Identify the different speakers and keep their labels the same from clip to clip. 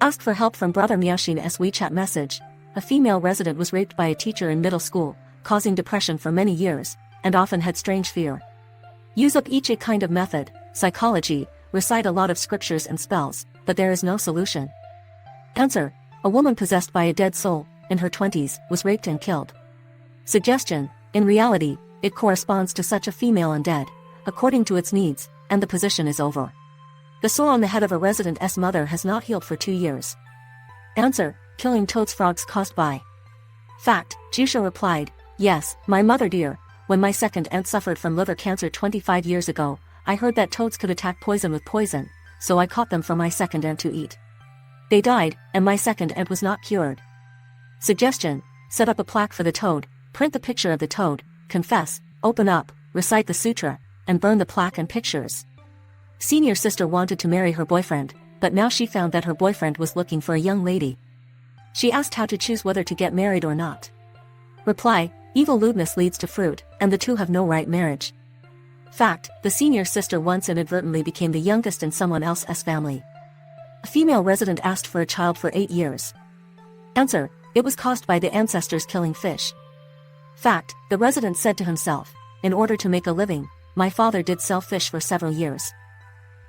Speaker 1: Asked for help from brother Miaoxin's WeChat message. A female resident was raped by a teacher in middle school, causing depression for many years, and often had strange fear. Use up eachA kind of method, psychology, recite a lot of scriptures and spells, but there is no solution. Answer: a woman possessed by a dead soul, in her 20s, was raped and killed. Suggestion: in reality, it corresponds to such a female undead, according to its needs, and the position is over. The sore on the head of a resident's mother has not healed for 2 years. Answer: killing toads frogs caused by. Fact: Jushi replied, yes, my motherDear, when my second aunt suffered from liver cancer 25 years ago, I heard that toads could attack poison with poison, so I caught them for my second aunt to eat. They died, and my second aunt was not cured. Suggestion: set up a plaque for the toad, print the picture of the toad, confess, open up, recite the sutra, and burn the plaque and pictures. Senior sister wanted to marry her boyfriend, but now she found that her boyfriend was looking for a young lady. She asked how to choose whether to get married or not. Reply: evil lewdness leads to fruit, and the two have no right marriage. Fact: the senior sister once inadvertently became the youngest in someone else's family. A female resident asked for a child for 8 years. Answer: it was caused by the ancestors killing fish. Fact: the resident said to himself, in order to make a living, my father did sell fish for several years.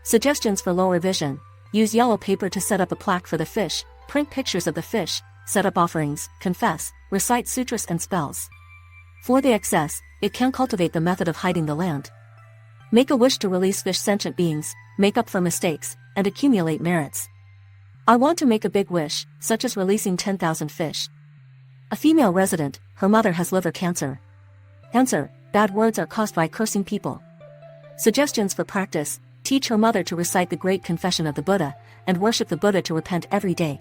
Speaker 1: Suggestions for lower vision: use yellow paper to set up a plaque for the fish, print pictures of the fish, set up offerings, confess, recite sutras and spells. For the excess, it can cultivate the method of hiding the land. Make a wish to release fish sentient beings, make up for mistakes, and accumulate merits. I want to make a big wish, such as releasing 10,000 fish. A female resident, her mother has liver cancer. Answer: bad words are caused by cursing people. Suggestions for practice: teach her mother to recite the Great Confession of the Buddha, and worship the Buddha to repent every day.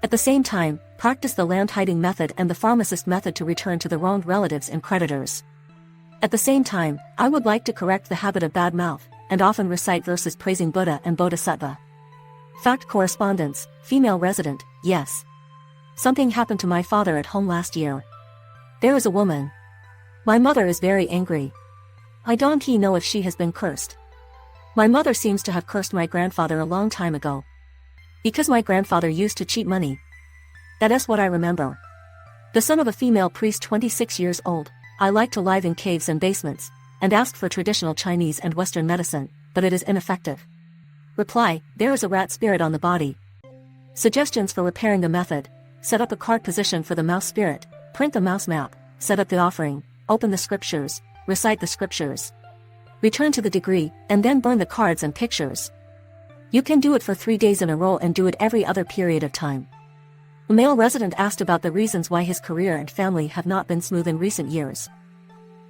Speaker 1: At the same time, practice the land hiding method and the pharmacist method to return to the wronged relatives and creditors. At the same time, I would like to correct the habit of bad mouth, and often recite verses praising Buddha and Bodhisattva. Fact correspondence: female resident, yes. Something happened to my father at home last year. There is a woman. My mother is very angry. I don't know if she has been cursed. My mother seems to have cursed my grandfather a long time ago. Because my grandfather used to cheat money. That is what I remember. The son of a female priest 26 years old, I like to live in caves and basements, and asked for traditional Chinese and Western medicine, but it is ineffective. Reply: there is a rat spirit on the body. Suggestions for repairing the method: set up a card position for the mouse spirit, print the mouse map, set up the offering, open the scriptures, recite the scriptures. Return to the degree, and then burn the cards and pictures. You can do it for 3 days in a row and do it every other period of time. A male resident asked about the reasons why his career and family have not been smooth in recent years.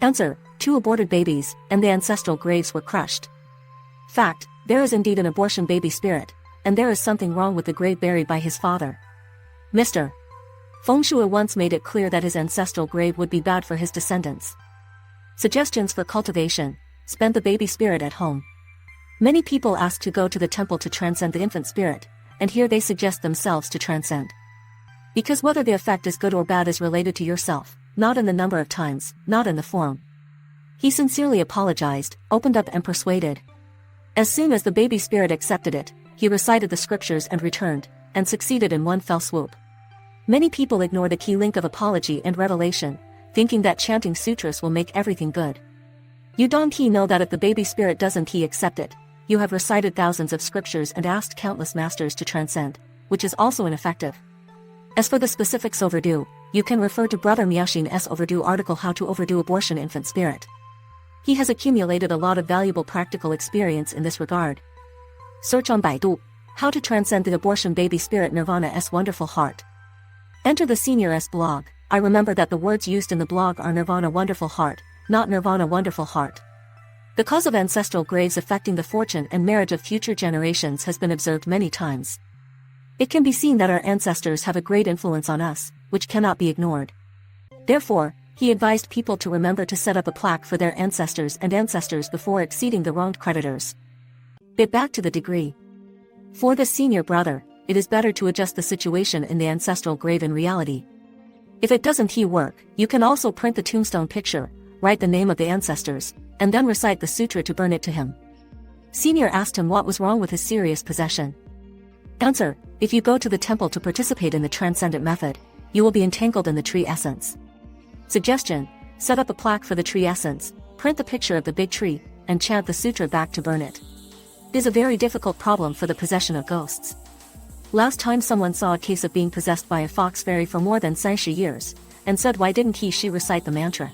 Speaker 1: Answer: 2 aborted babies, and the ancestral graves were crushed. Fact: there is indeed an abortion baby spirit, and there is something wrong with the grave buried by his father. Mr. Feng Shui once made it clear that his ancestral grave would be bad for his descendants. Suggestions for cultivation: spend the baby spirit at home. Many people ask to go to the temple to transcend the infant spirit, and here they suggest themselves to transcend. Because whether the effect is good or bad is related to yourself, not in the number of times, not in the form. He sincerely apologized, opened up and persuaded. As soon as the baby spirit accepted it, he recited the scriptures and returned, and succeeded in one fell swoop. Many people ignore the key link of apology and revelation, thinking that chanting sutras will make everything good. You don't know that if the baby spirit doesn't accept it, you have recited thousands of scriptures and asked countless masters to transcend, which is also ineffective. As for the specifics overdue, you can refer to brother Miaoxin's overdue article How to Overdo Abortion Infant Spirit. He has accumulated a lot of valuable practical experience in this regard. Search on Baidu, How to Transcend the Abortion Baby Spirit Nirvana's Wonderful Heart. Enter the senior's blog. I remember that the words used in the blog are Nirvana Wonderful Heart, not Nirvana Wonderful Heart. The cause of ancestral graves affecting the fortune and marriage of future generations has been observed many times. It can be seen that our ancestors have a great influence on us, which cannot be ignored. Therefore, he advised people to remember to set up a plaque for their ancestors before exceeding the wronged creditors. Bit back to the degree. For the senior brother, it is better to adjust the situation in the ancestral grave in reality. If it doesn't work, you can also print the tombstone picture, write the name of the ancestors, and then recite the sutra to burn it to him. Senior asked him what was wrong with his serious possession. Answer: If you go to the temple to participate in the transcendent method, you will be entangled in the tree essence. Suggestion: set up a plaque for the tree essence, print the picture of the big tree, and chant the sutra back to burn it. It is a very difficult problem for the possession of ghosts. Last time someone saw a case of being possessed by a fox fairy for more than 60 years, and said why didn't she recite the mantra?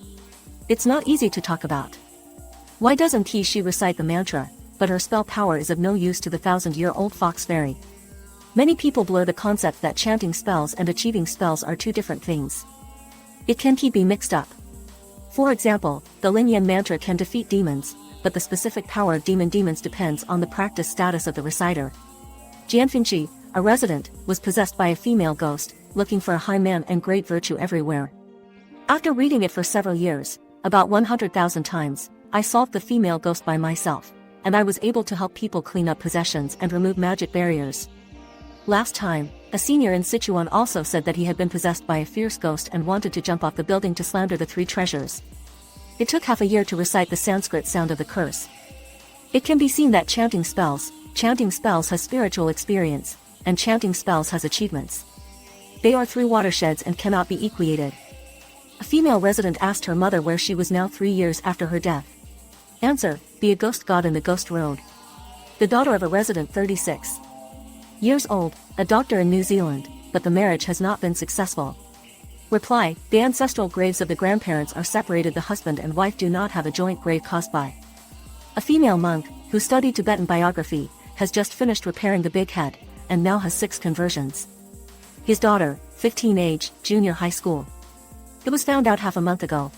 Speaker 1: It's not easy to talk about. Why doesn't she recite the mantra, but her spell power is of no use to the 1,000-year-old fox fairy? Many people blur the concept that chanting spells and achieving spells are two different things. It can be mixed up. For example, the Lin Yan mantra can defeat demons, but the specific power of demons depends on the practice status of the reciter. Jianfinqi, a resident, was possessed by a female ghost, looking for a high man and great virtue everywhere. After reading it for several years, about 100,000 times, I solved the female ghost by myself, and I was able to help people clean up possessions and remove magic barriers. Last time, a senior in Sichuan also said that he had been possessed by a fierce ghost and wanted to jump off the building to slander the three treasures. It took half a year to recite the Sanskrit sound of the curse. It can be seen that chanting spells has spiritual experience, and chanting spells has achievements. They are three watersheds and cannot be equated. A female resident asked her mother where she was now 3 years after her death. Answer: be a ghost god in the ghost road. The daughter of a resident 36 years old, a doctor in New Zealand, but the marriage has not been successful. Reply: the ancestral graves of the grandparents are separated. The husband and wife do not have a joint grave caused by. A female monk, who studied Tibetan biography, has just finished repairing the big head, and now has 6 conversions. His daughter, 15 age, junior high school. It was found out half a month ago.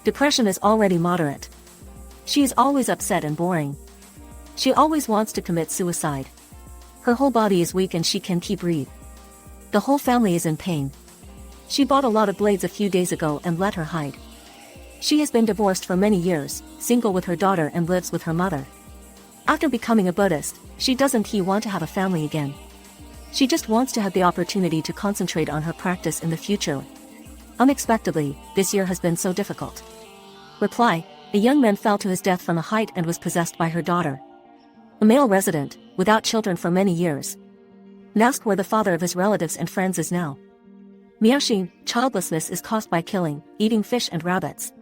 Speaker 1: Depression is already moderate. She is always upset and boring. She always wants to commit suicide. Her whole body is weak and she can breathe. The whole family is in pain. She bought a lot of blades a few days ago and let her hide. She has been divorced for many years, single with her daughter and lives with her mother. After becoming a Buddhist, she doesn't want to have a family again. She just wants to have the opportunity to concentrate on her practice in the future. Unexpectedly, this year has been so difficult. Reply: a young man fell to his death from a height and was possessed by her daughter. A male resident, without children for many years. Asked where the father of his relatives and friends is now. Miaoxin, childlessness is caused by killing, eating fish and rabbits.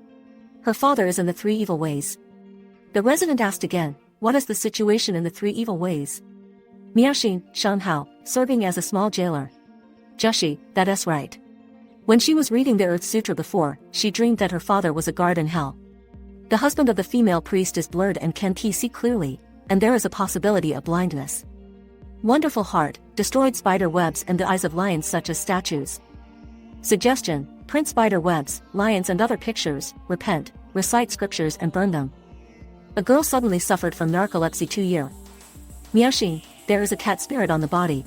Speaker 1: Her father is in the 3 evil ways. The resident asked again, what is the situation in the 3 evil ways? Miaoxin, Shanghao, serving as a small jailer. Jushi, that is right. When she was reading the Earth Sutra before, she dreamed that her father was a guard in hell. The husband of the female priest is blurred and can't see clearly, and there is a possibility of blindness. Wonderful heart, destroyed spider webs and the eyes of lions such as statues. Suggestion: print spider webs, lions and other pictures, repent, recite scriptures and burn them. A girl suddenly suffered from narcolepsy 2 years. Miaoxin, there is a cat spirit on the body.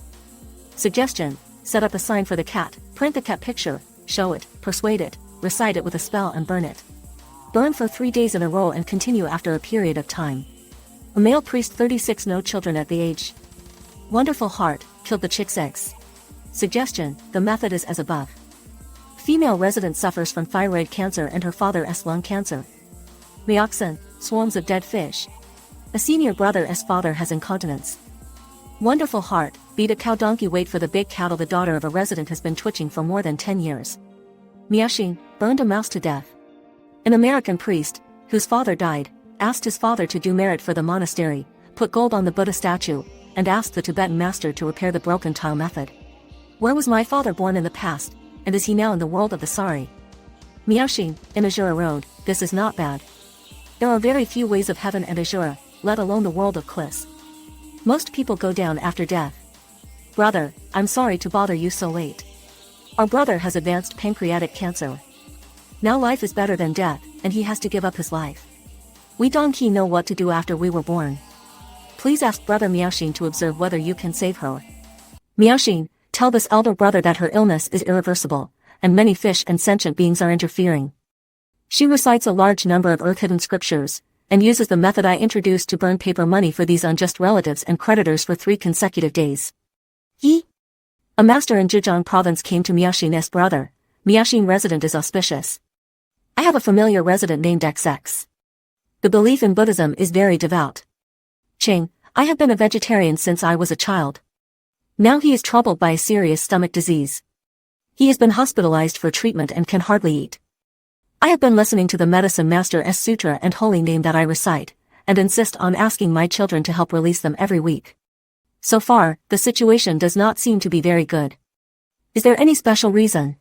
Speaker 1: Suggestion: set up a sign for the cat, print the cat picture, show it, persuade it, recite it with a spell and burn it. Burn for 3 days in a row and continue after a period of time. A male priest 36, no children at the age. Wonderful heart, killed the chick's eggs. Suggestion: the method is as above. Female resident suffers from thyroid cancer and her father's lung cancer. Miaoxin, swarms of dead fish. A senior brother's father has incontinence. Wonderful heart, beat a cow donkey weight for the big cattle. The daughter of a resident has been twitching for more than 10 years. Miaoxin, burned a mouse to death. An American priest, whose father died, asked his father to do merit for the monastery, put gold on the Buddha statue, and asked the Tibetan master to repair the broken tile method. Where was my father born in the past, and is he now in the world of the sorry? Miaoxin, in Azura Road, this is not bad. There are very few ways of heaven and Azura, let alone the world of Kliss. Most people go down after death. Brother, I'm sorry to bother you so late. Our brother has advanced pancreatic cancer. Now life is better than death, and he has to give up his life. We don't know what to do after we were born. Please ask brother Miaoxin to observe whether you can save her. Miaoxin, tell this elder brother that her illness is irreversible, and many fish and sentient beings are interfering. She recites a large number of earth-hidden scriptures, and uses the method I introduced to burn paper money for these unjust relatives and creditors for 3 consecutive days. A master in Zhejiang province came to Miaoxin's brother. Miaoxin resident is auspicious. I have a familiar resident named XX. The belief in Buddhism is very devout. Ching, I have been a vegetarian since I was a child. Now he is troubled by a serious stomach disease. He has been hospitalized for treatment and can hardly eat. I have been listening to the medicine master's sutra and holy name that I recite, and insist on asking my children to help release them every week. So far, the situation does not seem to be very good. Is there any special reason?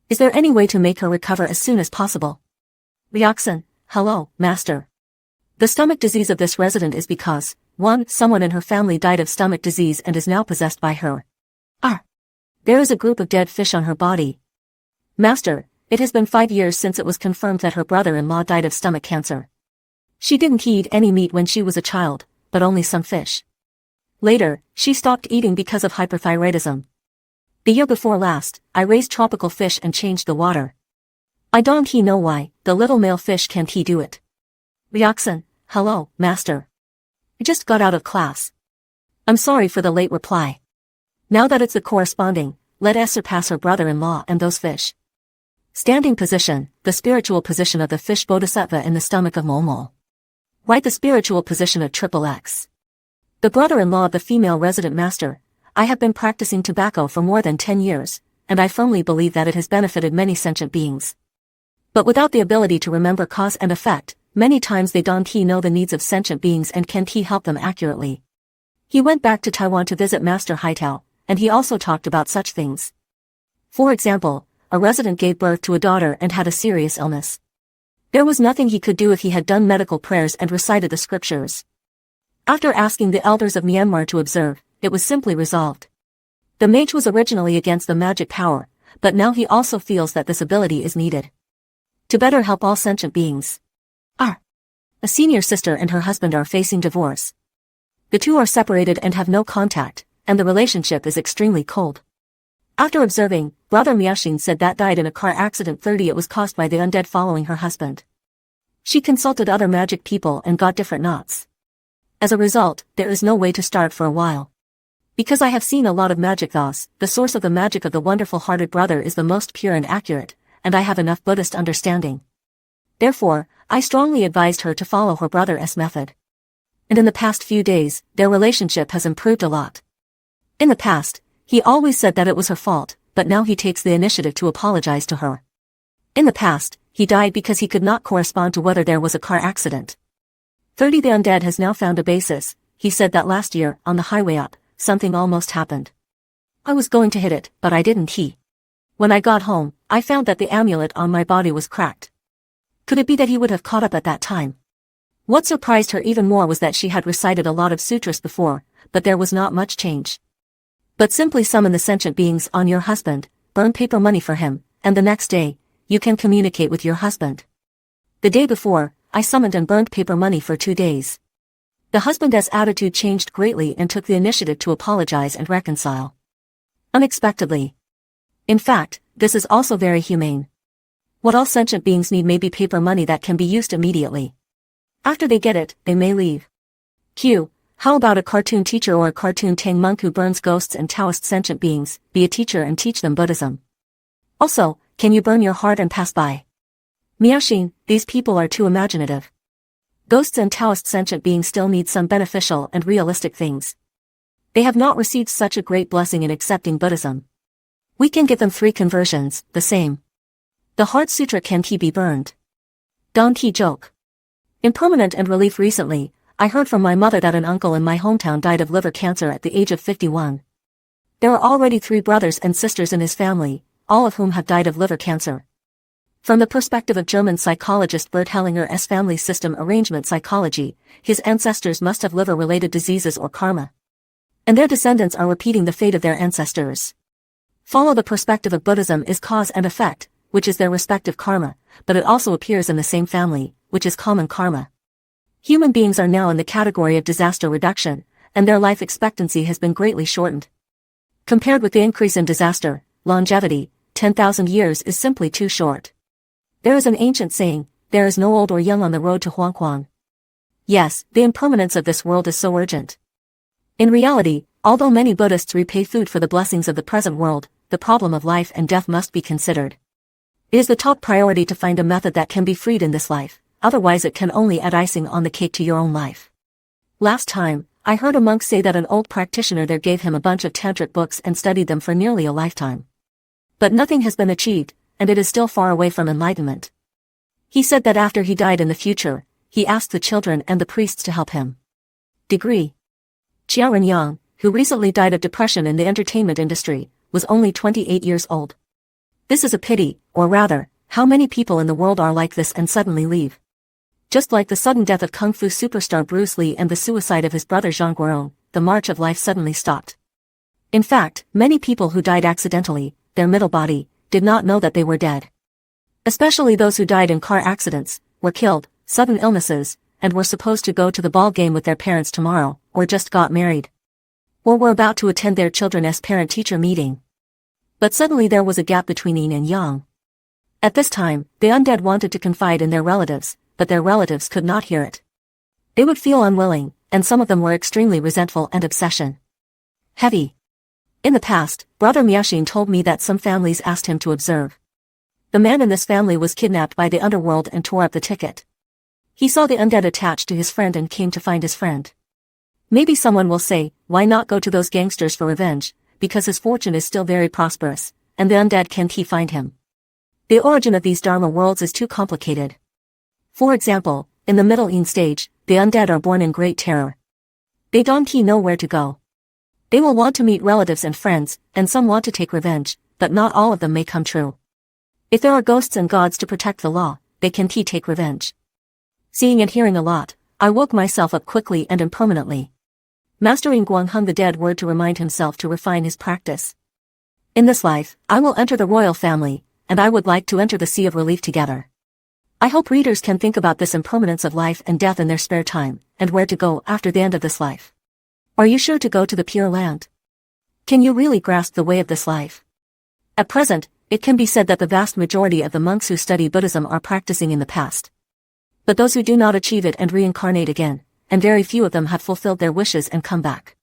Speaker 1: Is there any way to make her recover as soon as possible? Miaoxin, hello, master. The stomach disease of this resident is because, 1. Someone in her family died of stomach disease and is now possessed by her. There is a group of dead fish on her body. Master, it has been 5 years since it was confirmed that her brother-in-law died of stomach cancer. She didn't eat any meat when she was a child, but only some fish. Later, she stopped eating because of hyperthyroidism. The year before last, I raised tropical fish and changed the water. I don't know why, the little male fish can't do it. Miaoxin, hello, master. I just got out of class. I'm sorry for the late reply. Now that it's the corresponding, let us surpass her brother-in-law and those fish. Standing position, the spiritual position of the fish bodhisattva in the stomach of Momo. Write the spiritual position of XXX. The brother-in-law of the female resident master. I have been practicing tobacco for more than 10 years, and I firmly believe that it has benefited many sentient beings. But without the ability to remember cause and effect, many times they don't know the needs of sentient beings and can't help them accurately. He went back to Taiwan to visit Master Haitao, and he also talked about such things. For example, a resident gave birth to a daughter and had a serious illness. There was nothing he could do if he had done medical prayers and recited the scriptures. After asking the elders of Myanmar to observe, it was simply resolved. The mage was originally against the magic power, but now he also feels that this ability is needed to better help all sentient beings. A senior sister and her husband are facing divorce. The two are separated and have no contact, and the relationship is extremely cold. After observing, Brother Miaoxin said that died in a car accident. 30 It was caused by the undead following her husband. She consulted other magic people and got different knots. As a result, there is no way to start for a while. Because I have seen a lot of magic thus, the source of the magic of the wonderful-hearted brother is the most pure and accurate, and I have enough Buddhist understanding. Therefore, I strongly advised her to follow her brother's method. And in the past few days, their relationship has improved a lot. In the past, he always said that it was her fault, but now he takes the initiative to apologize to her. In the past, he died because he could not correspond to whether there was a car accident. 30 The undead has now found a basis. He said that last year, on the highway up, something almost happened. I was going to hit it, but I didn't. When I got home, I found that the amulet on my body was cracked. Could it be that he would have caught up at that time? What surprised her even more was that she had recited a lot of sutras before, but there was not much change. But simply summon the sentient beings on your husband, burn paper money for him, and the next day, you can communicate with your husband. The day before, I summoned and burned paper money for 2 days. The husband's attitude changed greatly and took the initiative to apologize and reconcile. Unexpectedly. In fact, this is also very humane. What all sentient beings need may be paper money that can be used immediately. After they get it, they may leave. How about a cartoon teacher or a cartoon Tang monk who burns ghosts and Taoist sentient beings? Be a teacher and teach them Buddhism. Also, can you burn your heart and pass by? Miaoxin, these people are too imaginative. Ghosts and Taoist sentient beings still need some beneficial and realistic things. They have not received such a great blessing in accepting Buddhism. We can give them 3 conversions, the same. The Heart Sutra can be burned. Don't joke. Impermanent and relief. Recently, I heard from my mother that an uncle in my hometown died of liver cancer at the age of 51. There are already 3 brothers and sisters in his family, all of whom have died of liver cancer. From the perspective of German psychologist Bert Hellinger's family system arrangement psychology, his ancestors must have liver-related diseases or karma. And their descendants are repeating the fate of their ancestors. Follow the perspective of Buddhism is cause and effect, which is their respective karma, but it also appears in the same family, which is common karma. Human beings are now in the category of disaster reduction, and their life expectancy has been greatly shortened. Compared with the increase in disaster, longevity, 10,000 years is simply too short. There is an ancient saying, there is no old or young on the road to Huangquan. Yes, the impermanence of this world is so urgent. In reality, although many Buddhists repay food for the blessings of the present world, the problem of life and death must be considered. It is the top priority to find a method that can be freed in this life, otherwise it can only add icing on the cake to your own life. Last time, I heard a monk say that an old practitioner there gave him a bunch of tantric books and studied them for nearly a lifetime. But nothing has been achieved, and it is still far away from enlightenment. He said that after he died in the future, he asked the children and the priests to help him. Degree. Xiaoran Yang, who recently died of depression in the entertainment industry, was only 28 years old. This is a pity, or rather, how many people in the world are like this and suddenly leave. Just like the sudden death of Kung Fu superstar Bruce Lee and the suicide of his brother Zhang Guoron, the march of life suddenly stopped. In fact, many people who died accidentally, their middle body, did not know that they were dead. Especially those who died in car accidents, were killed, sudden illnesses, and were supposed to go to the ball game with their parents tomorrow, or just got married. Or were about to attend their children's parent-teacher meeting. But suddenly there was a gap between yin and yang. At this time, the undead wanted to confide in their relatives, but their relatives could not hear it. They would feel unwilling, and some of them were extremely resentful and obsession heavy. In the past, Brother Miaoxin told me that some families asked him to observe. The man in this family was kidnapped by the underworld and tore up the ticket. He saw the undead attached to his friend and came to find his friend. Maybe someone will say, why not go to those gangsters for revenge, because his fortune is still very prosperous, and the undead can't he find him. The origin of these Dharma worlds is too complicated. For example, in the middle yin stage, the undead are born in great terror. They don't know where to go. They will want to meet relatives and friends, and some want to take revenge, but not all of them may come true. If there are ghosts and gods to protect the law, they can take revenge. Seeing and hearing a lot, I woke myself up quickly and impermanently. Mastering Guangheng the dead word to remind himself to refine his practice. In this life, I will enter the royal family, and I would like to enter the sea of relief together. I hope readers can think about this impermanence of life and death in their spare time, and where to go after the end of this life. Are you sure to go to the Pure Land? Can you really grasp the way of this life? At present, it can be said that the vast majority of the monks who study Buddhism are practicing in the past. But those who do not achieve it and reincarnate again, and very few of them have fulfilled their wishes and come back.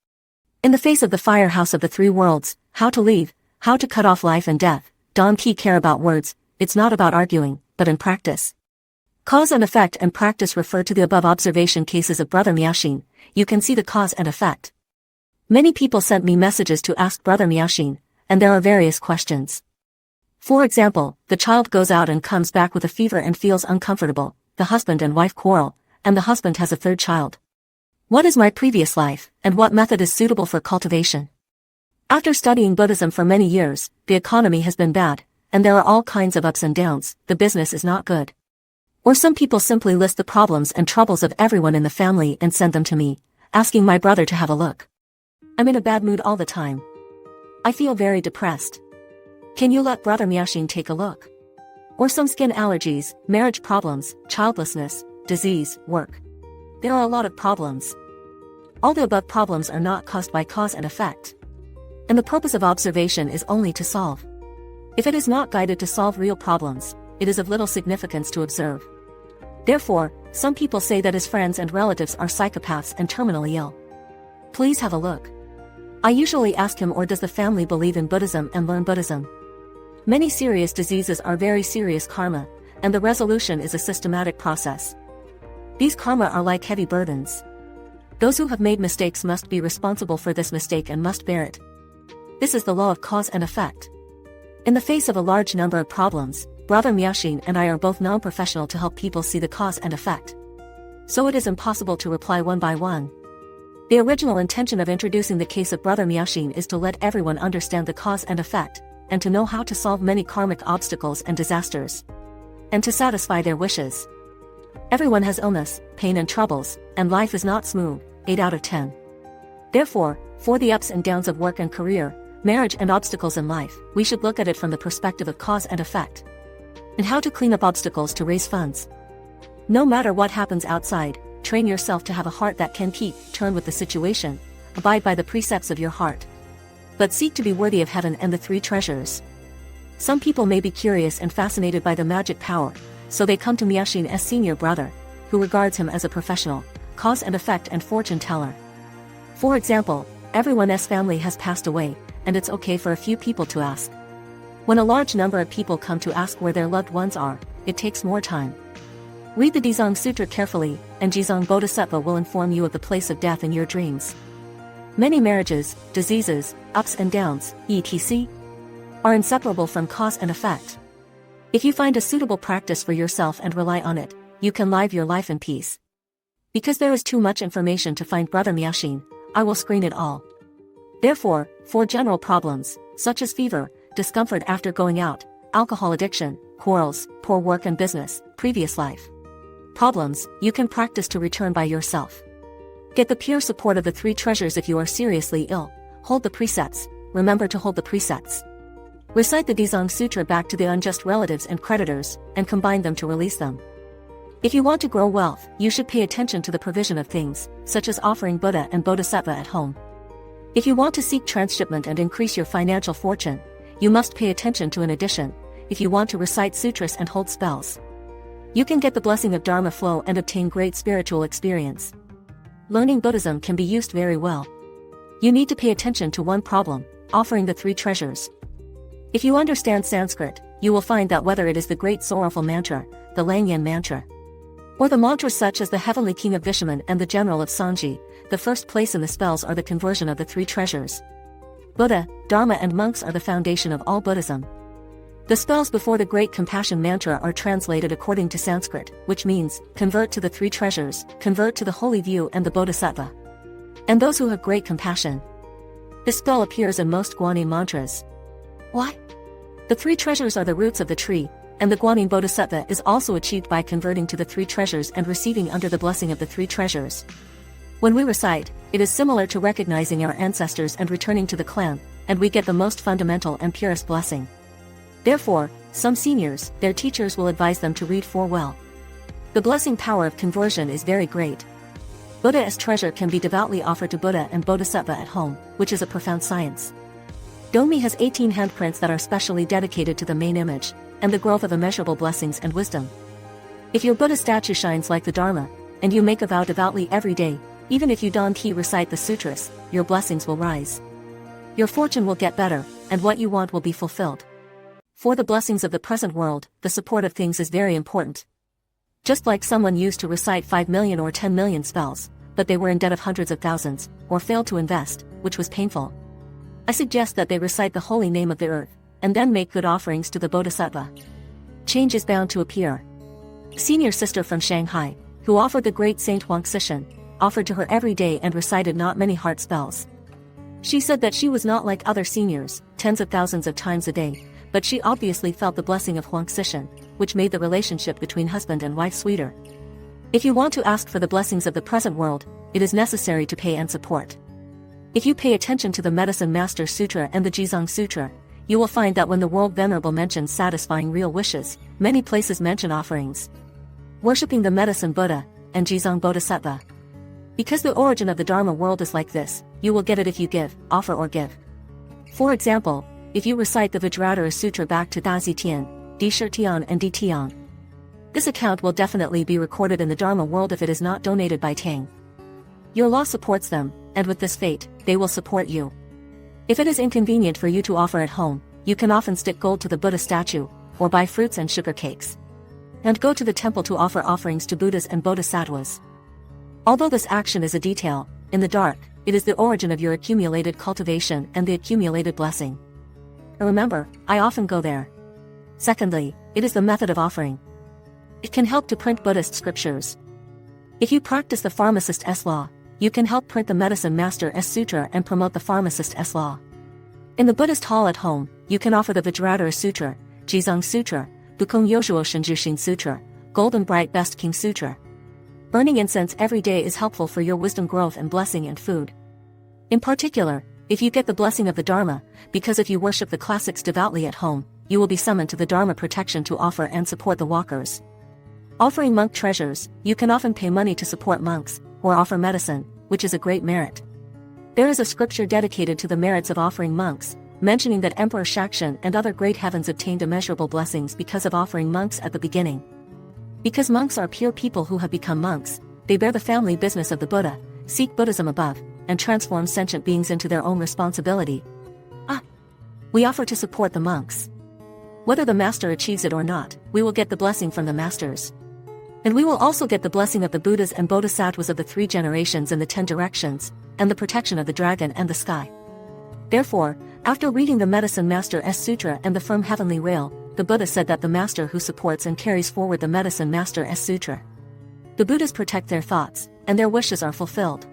Speaker 1: In the face of the firehouse of the three worlds, how to leave, how to cut off life and death, don't care about words, it's not about arguing, but in practice. Cause and effect and practice refer to the above observation cases of Brother Miaoxin. You can see the cause and effect. Many people sent me messages to ask Brother Miaoxin, and there are various questions. For example, the child goes out and comes back with a fever and feels uncomfortable, the husband and wife quarrel, and the husband has a third child. What is my previous life, and what method is suitable for cultivation? After studying Buddhism for many years, the economy has been bad, and there are all kinds of ups and downs, the business is not good. Or some people simply list the problems and troubles of everyone in the family and send them to me, asking my brother to have a look. I'm in a bad mood all the time. I feel very depressed. Can you let Brother Miaoxin take a look? Or some skin allergies, marriage problems, childlessness, disease, work. There are a lot of problems. All the above problems are not caused by cause and effect. And the purpose of observation is only to solve. If it is not guided to solve real problems, it is of little significance to observe. Therefore, some people say that his friends and relatives are psychopaths and terminally ill. Please have a look. I usually ask him, or does the family believe in Buddhism and learn Buddhism? Many serious diseases are very serious karma, and the resolution is a systematic process. These karma are like heavy burdens. Those who have made mistakes must be responsible for this mistake and must bear it. This is the law of cause and effect. In the face of a large number of problems, Brother Miaoxin and I are both non-professional to help people see the cause and effect. So it is impossible to reply one by one. The original intention of introducing the case of Brother Miaoxin is to let everyone understand the cause and effect, and to know how to solve many karmic obstacles and disasters, and to satisfy their wishes. Everyone has illness, pain and troubles, and life is not smooth, 8 out of 10. Therefore, for the ups and downs of work and career, marriage and obstacles in life, we should look at it from the perspective of cause and effect, and how to clean up obstacles to raise funds. No matter what happens outside, train yourself to have a heart that can turn with the situation, abide by the precepts of your heart, but seek to be worthy of heaven and the three treasures. Some people may be curious and fascinated by the magic power, so they come to Miaoxin as senior brother, who regards him as a professional, cause and effect and fortune teller. For example, everyone's family has passed away, and it's okay for a few people to ask. When a large number of people come to ask where their loved ones are, it takes more time. Read the Dizang Sutra carefully, and Jizang Bodhisattva will inform you of the place of death in your dreams. Many marriages, diseases, ups and downs, etc., are inseparable from cause and effect. If you find a suitable practice for yourself and rely on it, you can live your life in peace. Because there is too much information to find, Brother Miaoxin, I will screen it all. Therefore, for general problems, such as fever, discomfort after going out, alcohol addiction, quarrels, poor work and business, previous life problems, you can practice to return by yourself. Get the pure support of the three treasures. If you are seriously ill, hold the precepts, remember to hold the precepts. Recite the Dizang Sutra back to the unjust relatives and creditors, and combine them to release them. If you want to grow wealth, you should pay attention to the provision of things, such as offering Buddha and Bodhisattva at home. If you want to seek transshipment and increase your financial fortune, you must pay attention to an addition. If you want to recite sutras and hold spells, you can get the blessing of Dharma flow and obtain great spiritual experience. Learning Buddhism can be used very well. You need to pay attention to one problem, offering the three treasures. If you understand Sanskrit, you will find that whether it is the great sorrowful mantra, the Langyan mantra, or the mantras such as the Heavenly King of Vishaman and the General of Sanji, the first place in the spells are the conversion of the three treasures. Buddha, Dharma and monks are the foundation of all Buddhism. The spells before the Great Compassion Mantra are translated according to Sanskrit, which means, convert to the three treasures, convert to the holy view and the Bodhisattva, and those who have great compassion. This spell appears in most Guanyin mantras. Why? The three treasures are the roots of the tree, and the Guanyin Bodhisattva is also achieved by converting to the three treasures and receiving under the blessing of the three treasures. When we recite, it is similar to recognizing our ancestors and returning to the clan, and we get the most fundamental and purest blessing. Therefore, some seniors, their teachers will advise them to read for well. The blessing power of conversion is very great. Buddha as treasure can be devoutly offered to Buddha and Bodhisattva at home, which is a profound science. Domi has 18 handprints that are specially dedicated to the main image, and the growth of immeasurable blessings and wisdom. If your Buddha statue shines like the Dharma, and you make a vow devoutly every day, even if you don't recite the sutras, your blessings will rise. Your fortune will get better, and what you want will be fulfilled. For the blessings of the present world, the support of things is very important. Just like someone used to recite 5 million or 10 million spells, but they were in debt of hundreds of thousands, or failed to invest, which was painful. I suggest that they recite the holy name of the earth, and then make good offerings to the Bodhisattva. Change is bound to appear. Senior sister from Shanghai, who offered the great Saint Huang Xishan, offered to her every day and recited not many heart spells. She said that she was not like other seniors, tens of thousands of times a day, but she obviously felt the blessing of Huang Xishan, which made the relationship between husband and wife sweeter. If you want to ask for the blessings of the present world, it is necessary to pay and support. If you pay attention to the Medicine Master Sutra and the Jizang Sutra, you will find that when the World Venerable mentions satisfying real wishes, many places mention offerings, worshipping the Medicine Buddha, and Jizang Bodhisattva. Because the origin of the Dharma world is like this, you will get it if you give, offer or give. For example, if you recite the Vajradhara Sutra back to Da Zitian, Di Shirtian and Di Tian, this account will definitely be recorded in the Dharma world if it is not donated by Tang. Your law supports them, and with this fate, they will support you. If it is inconvenient for you to offer at home, you can often stick gold to the Buddha statue, or buy fruits and sugar cakes, and go to the temple to offer offerings to Buddhas and Bodhisattvas. Although this action is a detail, in the dark, it is the origin of your accumulated cultivation and the accumulated blessing. Remember, I often go there. Secondly, it is the method of offering. It can help to print Buddhist scriptures. If you practice the pharmacist S law, you can help print the Medicine Master S Sutra and promote the pharmacist S law. In the Buddhist hall at home, you can offer the Vajradhara Sutra, Jizang Sutra, Bukong Yoshuo Shinjushin Sutra, Golden Bright Best King Sutra. Burning incense every day is helpful for your wisdom growth and blessing and food. In particular, if you get the blessing of the Dharma, because if you worship the classics devoutly at home, you will be summoned to the Dharma protection to offer and support the walkers. Offering monk treasures, you can often pay money to support monks, or offer medicine, which is a great merit. There is a scripture dedicated to the merits of offering monks, mentioning that Emperor Shakshan and other great heavens obtained immeasurable blessings because of offering monks at the beginning. Because monks are pure people who have become monks, they bear the family business of the Buddha, seek Buddhism above, and transform sentient beings into their own responsibility. We offer to support the monks. Whether the master achieves it or not, we will get the blessing from the masters. And we will also get the blessing of the Buddhas and Bodhisattvas of the 3 generations and the 10 directions, and the protection of the dragon and the sky. Therefore, after reading the Medicine Master's Sutra and the Firm Heavenly Rail, the Buddha said that the Master who supports and carries forward the Medicine Master's Sutra. The Buddhas protect their thoughts, and their wishes are fulfilled.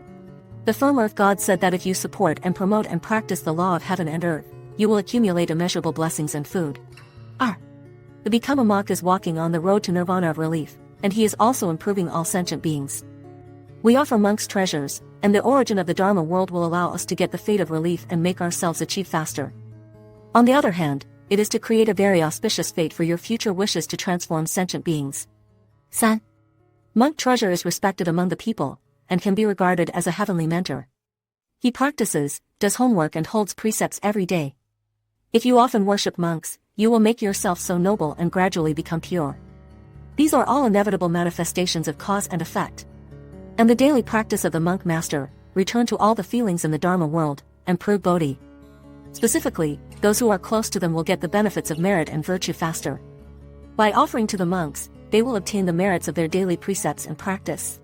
Speaker 1: The Firm Earth God said that if you support and promote and practice the law of heaven and earth, you will accumulate immeasurable blessings and food. The Become a Monk is walking on the road to nirvana of relief, and he is also improving all sentient beings. We offer monks treasures, and the origin of the Dharma world will allow us to get the fate of relief and make ourselves achieve faster. On the other hand, it is to create a very auspicious fate for your future wishes to transform sentient beings. 3. Monk treasure is respected among the people, and can be regarded as a heavenly mentor. He practices, does homework and holds precepts every day. If you often worship monks, you will make yourself so noble and gradually become pure. These are all inevitable manifestations of cause and effect. And the daily practice of the monk master, return to all the feelings in the Dharma world, and prove Bodhi. Specifically, those who are close to them will get the benefits of merit and virtue faster. By offering to the monks, they will obtain the merits of their daily precepts and practice.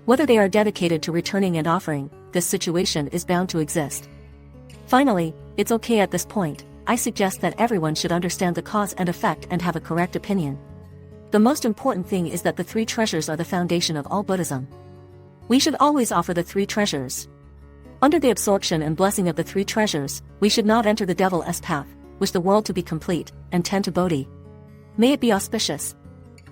Speaker 1: Whether they are dedicated to returning and offering, this situation is bound to exist. Finally, it's okay at this point, I suggest that everyone should understand the cause and effect and have a correct opinion. The most important thing is that the 3 treasures are the foundation of all Buddhism. We should always offer the 3 treasures. Under the absorption and blessing of the 3 treasures, we should not enter the devil's path, wish the world to be complete, and tend to Bodhi. May it be auspicious.